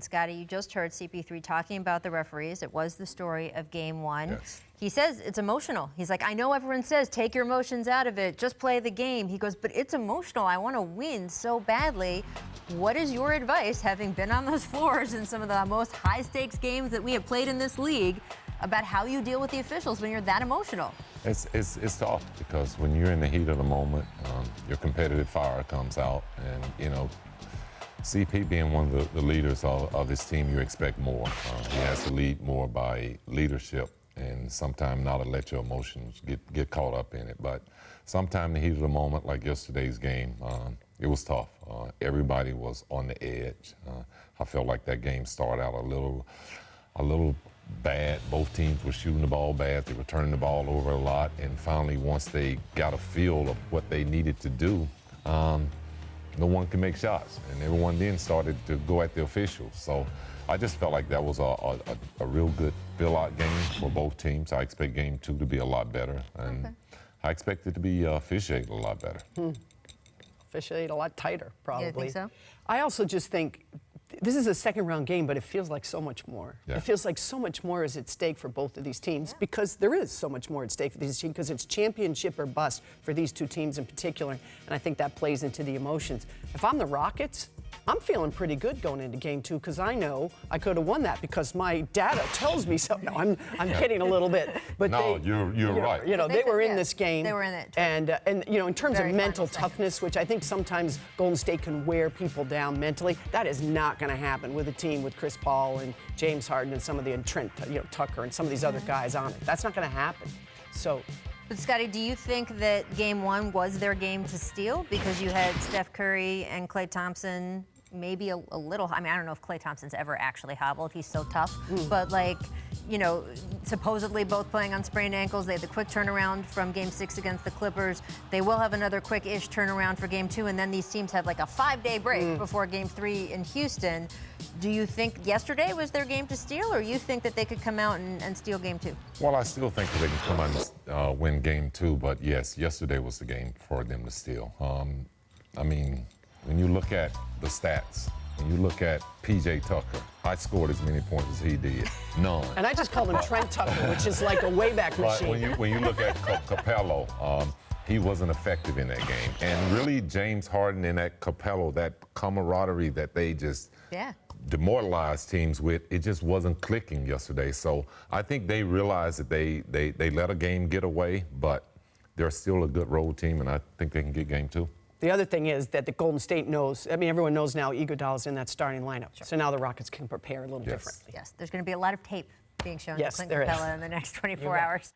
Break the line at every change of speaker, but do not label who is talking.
Scottie, you just heard CP3 talking about the referees. It was the story of Game 1.
Yes.
He says it's emotional. He's like, I know everyone says take your emotions out of it, just play the game. He goes, but it's emotional. I want to win so badly. What is your advice, having been on those floors in some of the most high-stakes games that we have played in this league, about how you deal with the officials when you're that emotional?
It's tough because when you're in the heat of the moment, your competitive fire comes out, and you know, CP being one of the leaders of this team, you expect more. He has to lead more by leadership, and sometimes not to let your emotions get caught up in it. But sometimes in the heat of the moment, like yesterday's game, it was tough. Everybody was on the edge. I felt like that game started out a little bad. Both teams were shooting the ball bad. They were turning the ball over a lot. And finally, once they got a feel of what they needed to do, no one can make shots. And everyone then started to go at the officials. So I just felt like that was a real good fill-out game for both teams. I expect Game 2 to be a lot better. And I expect it to be officiated a lot better.
Officiate a lot tighter, probably.
You think so?
I also just think this is a second-round game, but it feels like so much more.
Yeah.
It feels like so much more is at stake for both of these teams, because there is so much more at stake for these teams, because it's championship or bust for these two teams in particular, and I think that plays into the emotions. If I'm the Rockets, I'm feeling pretty good going into Game 2, because I know I could have won that because my data tells me so. No, I'm kidding a little bit, but
No, you're right.
You know, they were in this game.
They were in it.
And you know, in terms
Very
of mental
final
toughness, which I think sometimes Golden State can wear people down mentally, that is not going to happen with a team with Chris Paul and James Harden and some of the Trent, Tucker and some of these other guys on it. That's not going to happen. So.
But Scottie, do you think that Game 1 was their game to steal because you had Steph Curry and Klay Thompson? Maybe a little, I mean, I don't know if Klay Thompson's ever actually hobbled. He's so tough. But, like, you know, supposedly both playing on sprained ankles. They had the quick turnaround from Game 6 against the Clippers. They will have another quick-ish turnaround for Game 2, and then these teams have like a 5-day break before Game 3 in Houston. Do you think yesterday was their game to steal, or you think that they could come out and steal Game 2?
Well, I still think that they can come out and win Game 2, but yes, yesterday was the game for them to steal. I mean, when you look at the stats, when you look at P.J. Tucker, I scored as many points as he did. None.
And I just called him Trent Tucker, which is like a wayback
But
machine.
when you look at Capello, he wasn't effective in that game. And really, James Harden and that Capello, that camaraderie that they just demoralized teams with, it just wasn't clicking yesterday. So I think they realized that they let a game get away, but they're still a good road team, and I think they can get Game 2.
The other thing is that the Golden State knows, I mean, everyone knows now Iguodala's in that starting lineup.
Sure.
So now the Rockets can prepare a little differently.
Yes, there's going to be a lot of tape being shown to
Yes,
Clint
there is.
Capella in the next 24
You're right.
hours.